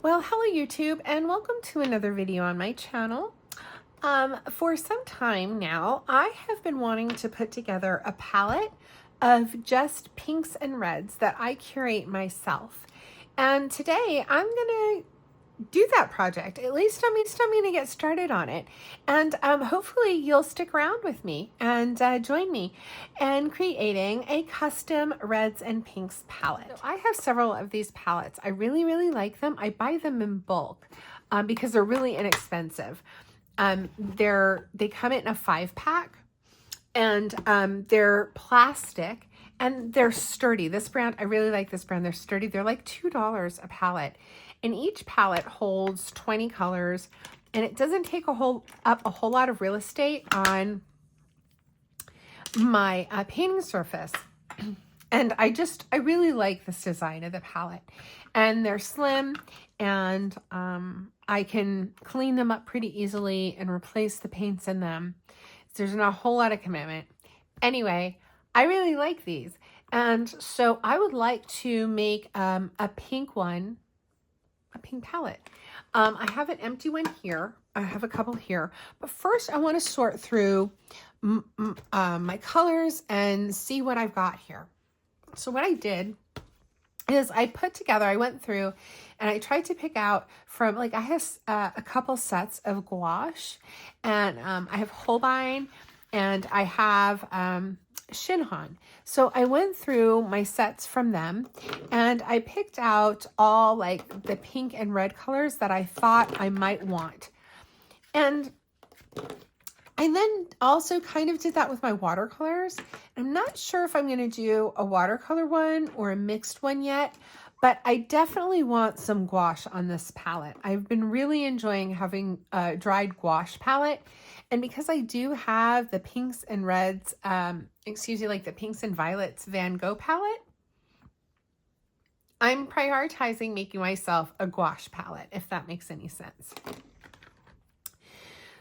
Well, hello YouTube, and welcome to another video on my channel. For some time now, I have been wanting to put together a palette of just pinks and reds that I curate myself. And today I'm going to do that project. At least I'm going to get started on it. And hopefully you'll stick around with me and join me in creating a custom reds and pinks palette. So I have several of these palettes. I really like them. I buy them in bulk because they're really inexpensive. They come in a 5-pack, and they're plastic and they're sturdy. This brand, I really like this brand. They're sturdy. They're like $2 a palette. And each palette holds 20 colors, and it doesn't take up a whole lot of real estate on my painting surface. And I really like this design of the palette. And they're slim, and I can clean them up pretty easily and replace the paints in them. So there's not a whole lot of commitment. Anyway, I really like these. And so I would like to make a pink palette. I have an empty one here. I have a couple here. But first I want to sort through my colors and see what I've got here. So what I did is I went through and I tried to pick out from, like, I have a couple sets of gouache, and I have Holbein, and I have Shinhan. So I went through my sets from them, and I picked out all like the pink and red colors that I thought I might want. And I then also kind of did that with my watercolors. I'm not sure if I'm going to do a watercolor one or a mixed one yet, but I definitely want some gouache on this palette. I've been really enjoying having a dried gouache palette. And because I do have the pinks and reds, like the pinks and violets Van Gogh palette, I'm prioritizing making myself a gouache palette, if that makes any sense.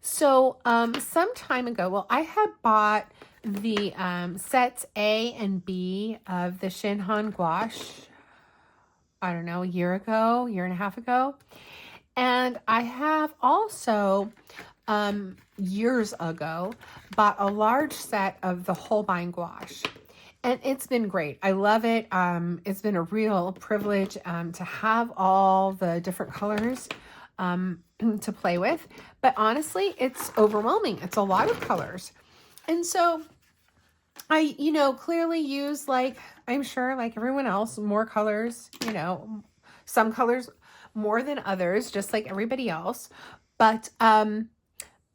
So some time ago, I had bought the sets A and B of the Shinhan gouache, I don't know, a year and a half ago. And I have also, years ago, bought a large set of the Holbein gouache. And it's been great. I love it. It's been a real privilege to have all the different colors to play with. But honestly, it's overwhelming. It's a lot of colors. And so I, clearly use, like, I'm sure like everyone else, more colors, some colors more than others, just like everybody else. But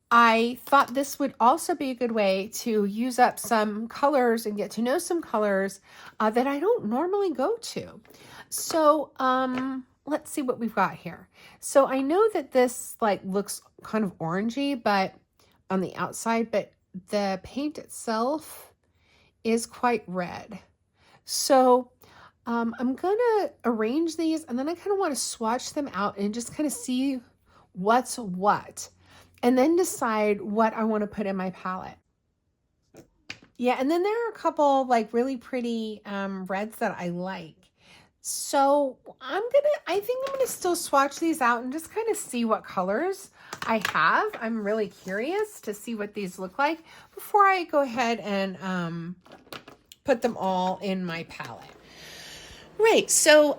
I thought this would also be a good way to use up some colors and get to know some colors that I don't normally go to. So let's see what we've got here. So I know that this like looks kind of orangey, but on the outside, but the paint itself is quite red. So I'm gonna arrange these, and then I kind of want to swatch them out and just kind of see what's what, and then decide what I want to put in my palette. Yeah, and then there are a couple like really pretty reds that I like. So I think I'm gonna still swatch these out and just kind of see what colors I have. I'm really curious to see what these look like before I go ahead and put them all in my palette. Right, so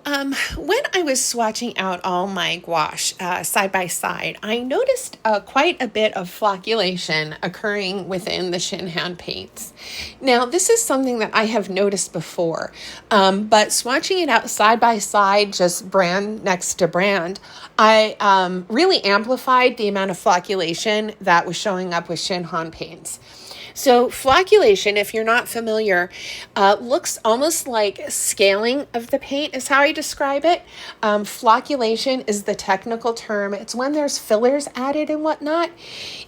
when I was swatching out all my gouache side by side, I noticed quite a bit of flocculation occurring within the Shinhan paints. Now, this is something that I have noticed before, but swatching it out side by side, just brand next to brand, I really amplified the amount of flocculation that was showing up with Shinhan paints. So flocculation, if you're not familiar, looks almost like scaling of the paint is how I describe it. Flocculation is the technical term. It's when there's fillers added and whatnot.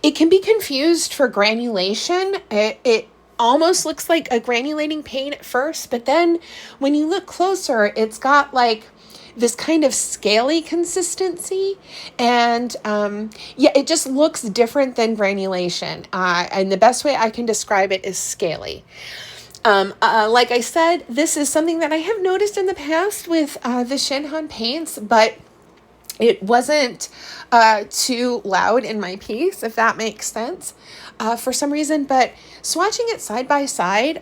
It can be confused for granulation. It almost looks like a granulating paint at first, but then when you look closer, it's got like this kind of scaly consistency, and it just looks different than granulation, and the best way I can describe it is scaly. Like I said, this is something that I have noticed in the past with the Shinhan paints, but it wasn't too loud in my piece, if that makes sense, for some reason. But swatching it side by side,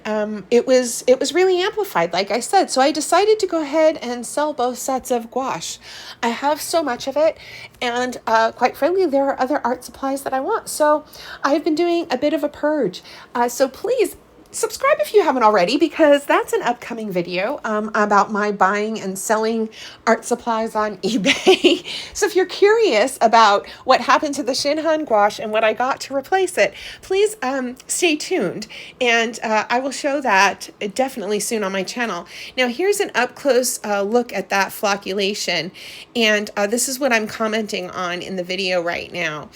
it was really amplified, like I said. So I decided to go ahead and sell both sets of gouache. I have so much of it, and quite frankly, there are other art supplies that I want. So I've been doing a bit of a purge. So please subscribe if you haven't already, because that's an upcoming video about my buying and selling art supplies on eBay. So if you're curious about what happened to the Shinhan gouache and what I got to replace it, please stay tuned, and I will show that definitely soon on my channel. Now here's an up close look at that flocculation, and this is what I'm commenting on in the video right now.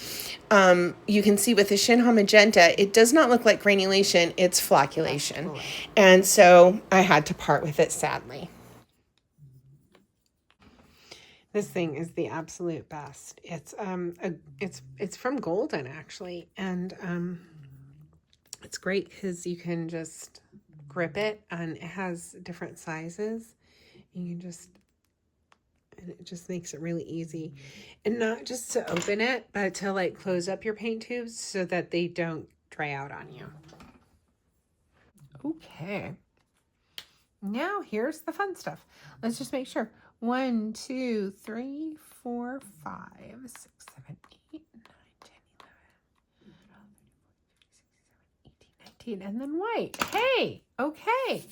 You can see with the Shinhan Magenta, it does not look like granulation, it's flocculation. And so I had to part with it, sadly. This thing is the absolute best. It's it's from Golden, actually, and it's great because you can just grip it, and it has different sizes. You can just, and it just makes it really easy, and not just to open it, but to like close up your paint tubes so that they don't dry out on you. Okay, now here's the fun stuff. Let's just make sure. 1, 2, 3, 4, 5, 6, 7, 8, 9, 10, 11, 12, 13, 14, 15, 16, 17, 18, 19, and then white. Hey, okay.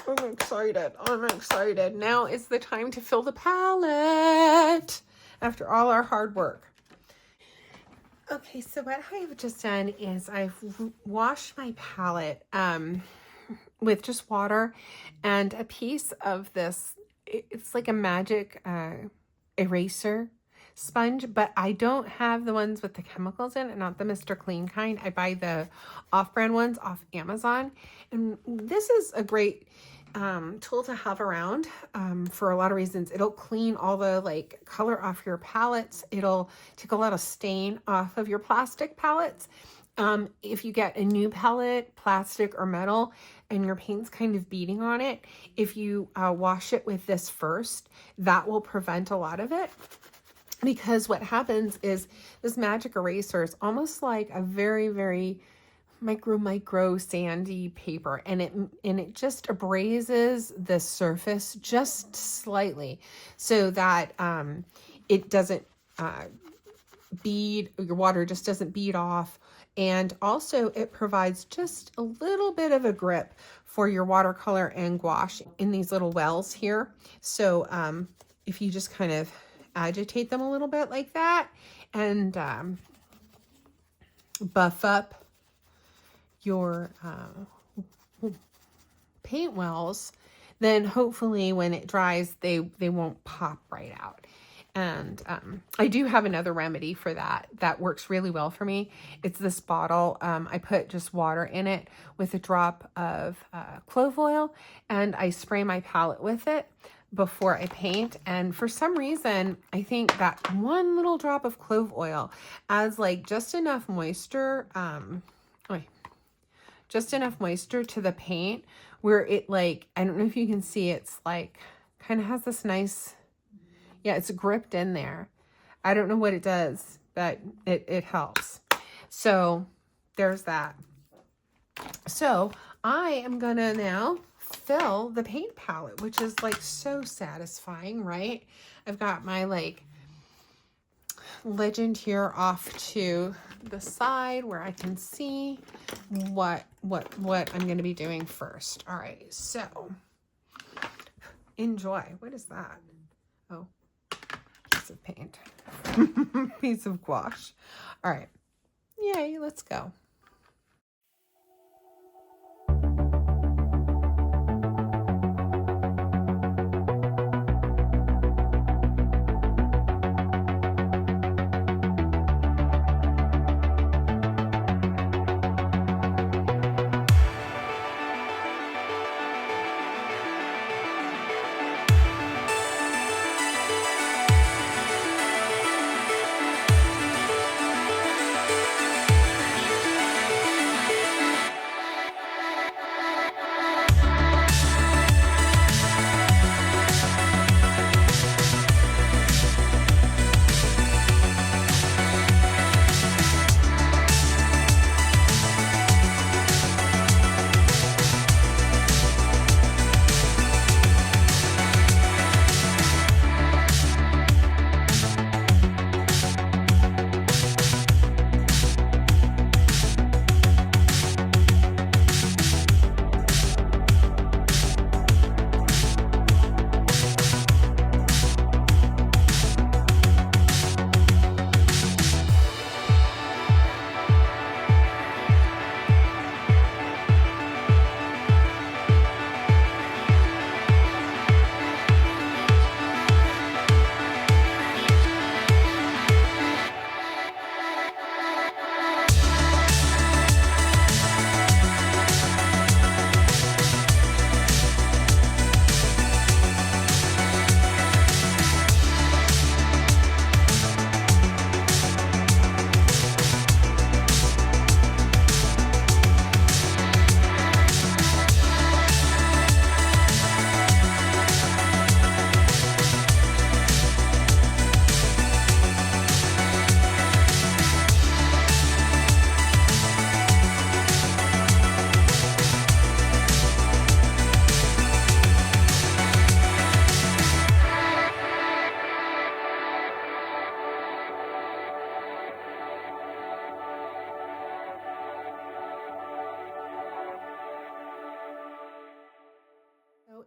I'm excited. I'm excited. Now is the time to fill the palette after all our hard work. Okay, so what I have just done is I've washed my palette with just water and a piece of this. It's like a magic eraser sponge, but I don't have the ones with the chemicals in it, not the Mr. Clean kind. I buy the off-brand ones off Amazon, and this is a great tool to have around for a lot of reasons. It'll clean all the like color off your palettes. It'll take a lot of stain off of your plastic palettes. If you get a new palette, plastic or metal, and your paint's kind of beading on it, if you wash it with this first, that will prevent a lot of it. Because what happens is this magic eraser is almost like a very, very micro sandy paper, and it just abrases the surface just slightly so that it doesn't bead, your water just doesn't bead off. And also it provides just a little bit of a grip for your watercolor and gouache in these little wells here. So if you just kind of agitate them a little bit like that and buff up your paint wells, then hopefully when it dries, they won't pop right out. And I do have another remedy for that that works really well for me. It's this bottle. I put just water in it with a drop of clove oil, and I spray my palette with it before I paint. And for some reason, I think that one little drop of clove oil adds like just enough moisture, just enough moisture to the paint where it, like, I don't know if you can see, it's like kind of has this nice, yeah, it's gripped in there. I don't know what it does, but it helps. So there's that. So I am gonna now fill the paint palette, which is like so satisfying, right? I've got my like legend here off to the side where I can see what I'm going to be doing first. All right, so enjoy. What is that? Oh, piece of paint. Piece of gouache. All right, yay, let's go.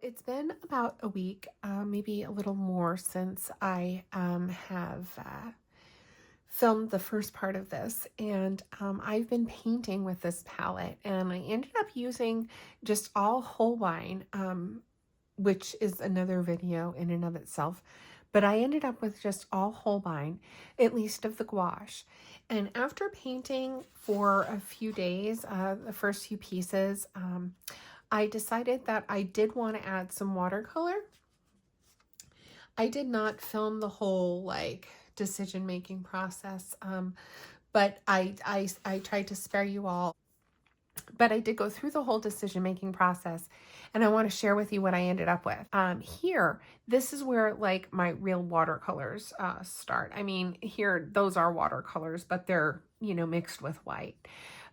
it's been about a week, maybe a little more since I have filmed the first part of this, and I've been painting with this palette, and I ended up using just all Holbein, which is another video in and of itself, but I ended up with just all Holbein, at least of the gouache. And after painting for a few days, the first few pieces, I decided that I did want to add some watercolor. I did not film the whole like decision-making process, but I tried to spare you all. But I did go through the whole decision-making process, and I want to share with you what I ended up with. Here, this is where like my real watercolors start. I mean, here, those are watercolors, but they're, you know, mixed with white.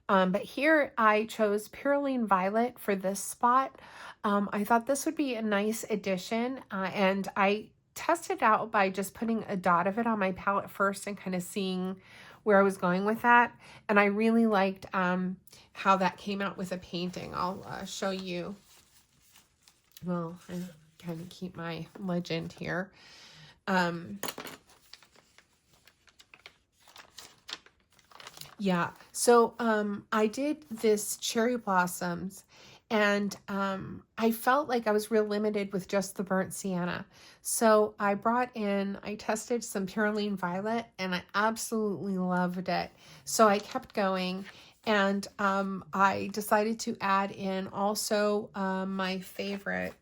But here I chose Purulene Violet for this spot. I thought this would be a nice addition, and I tested out by just putting a dot of it on my palette first and kind of seeing where I was going with that. And I really liked how that came out with a painting. I'll show you. Well, I kind of keep my legend here. Yeah, so I did this cherry blossoms, and I felt like I was real limited with just the burnt sienna. So I tested some Purulene Violet, and I absolutely loved it. So I kept going, and I decided to add in also my favorite,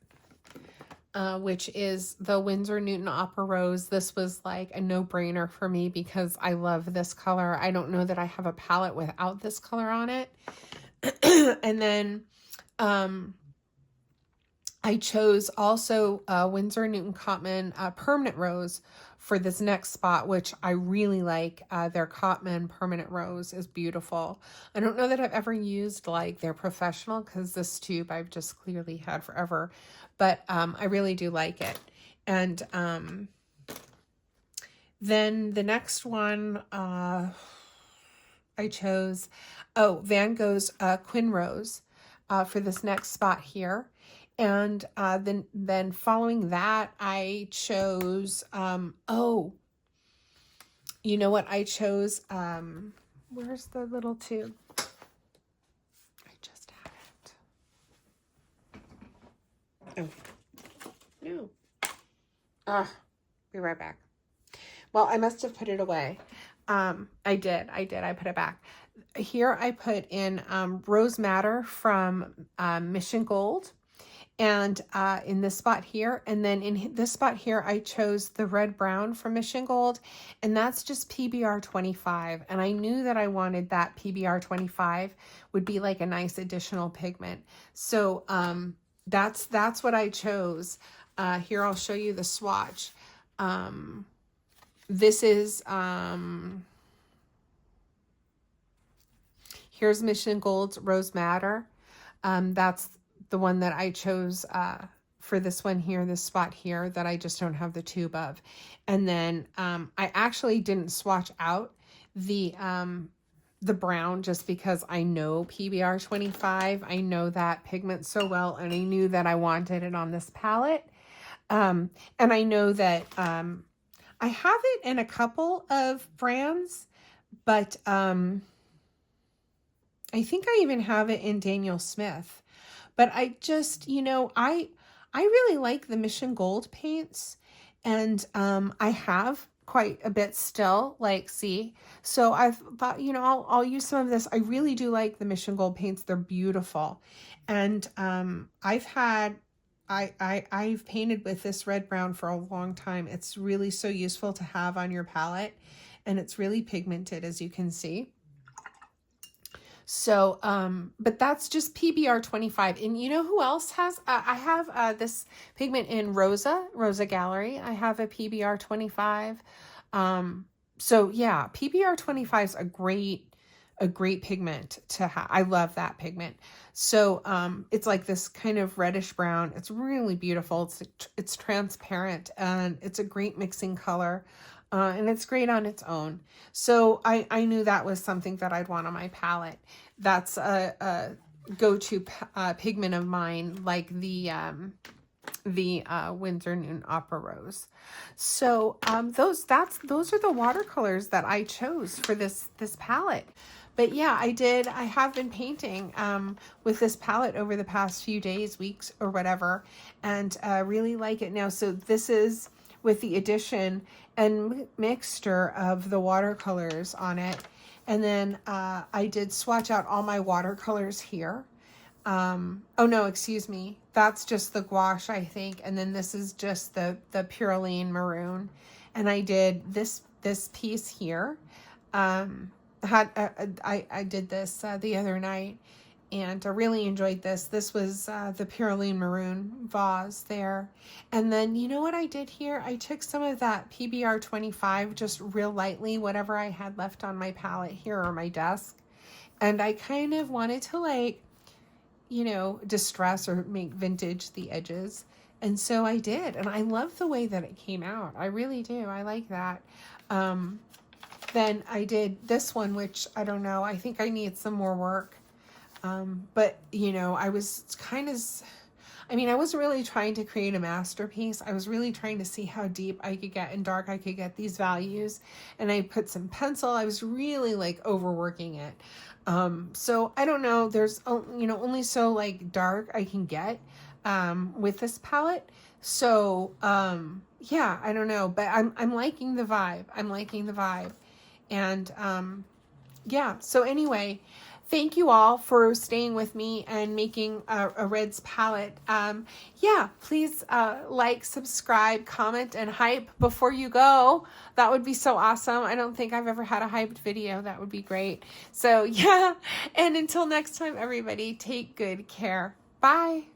which is the Winsor Newton Opera Rose. This was like a no-brainer for me because I love this color. I don't know that I have a palette without this color on it. And then I chose also Winsor Newton Cotman Permanent Rose for this next spot, which I really like. Their Cotman Permanent Rose is beautiful. I don't know that I've ever used like their professional, because this tube I've just clearly had forever, but I really do like it. And then the next one I chose, Van Gogh's Quin Rose for this next spot here. And then following that, I chose, you know what? I chose, where's the little tube? I just had it. Oh, no. Be right back. Well, I must have put it away. I did. I put it back. Here I put in Rose Madder from Mission Gold. And in this spot here, and then in this spot here, I chose the Red Brown from Mission Gold, and that's just PBR 25. And I knew that I wanted that PBR 25 would be like a nice additional pigment. So that's what I chose. Here, I'll show you the swatch. This is, here's Mission Gold's Rose Madder. That's the one that I chose for this one here, this spot here that I just don't have the tube of. And then I actually didn't swatch out the brown just because I know PBR 25. I know that pigment so well, and I knew that I wanted it on this palette. And I know that I have it in a couple of brands, but I think I even have it in Daniel Smith. But I just, you know, I really like the Mission Gold paints, and I have quite a bit still, like, see. So I thought, you know, I'll use some of this. I really do like the Mission Gold paints. They're beautiful. And I've painted with this red brown for a long time. It's really so useful to have on your palette, and it's really pigmented, as you can see. So, but that's just PBR 25. And you know who else has, I have this pigment in Rosa Gallery. I have a PBR 25. So yeah, PBR 25 is a great pigment to have. I love that pigment. So, it's like this kind of reddish brown. It's really beautiful. It's transparent, and it's a great mixing color. And it's great on its own. So I knew that was something that I'd want on my palette. That's a go-to pigment of mine, like the the Windsor Noon Opera Rose. So those are the watercolors that I chose for this palette. But yeah, I have been painting with this palette over the past few days, weeks, or whatever, and really like it now. So this is with the addition and mixture of the watercolors on it. And then I did swatch out all my watercolors here. Oh no, excuse me. That's just the gouache, I think. And then this is just the Purolene Maroon. And I did this piece here. I did this the other night, and I really enjoyed this. This was the Purolene Maroon vase there. And then you know what I did here? I took some of that PBR 25 just real lightly, whatever I had left on my palette here or my desk. And I kind of wanted to, like, you know, distress or make vintage the edges. And so I did. And I love the way that it came out. I really do. I like that. Then I did this one, which I don't know. I think I need some more work. But, you know, I was kind of... I mean, I wasn't really trying to create a masterpiece. I was really trying to see how deep I could get and dark I could get these values. And I put some pencil. I was really, like, overworking it. So I don't know. There's, you know, only so, like, dark I can get with this palette. So, yeah, I don't know. But I'm liking the vibe. I'm liking the vibe. And, yeah. So anyway... Thank you all for staying with me and making a Reds palette. Yeah, please like, subscribe, comment, and hype before you go. That would be so awesome. I don't think I've ever had a hyped video. That would be great. So yeah, and until next time, everybody, take good care. Bye.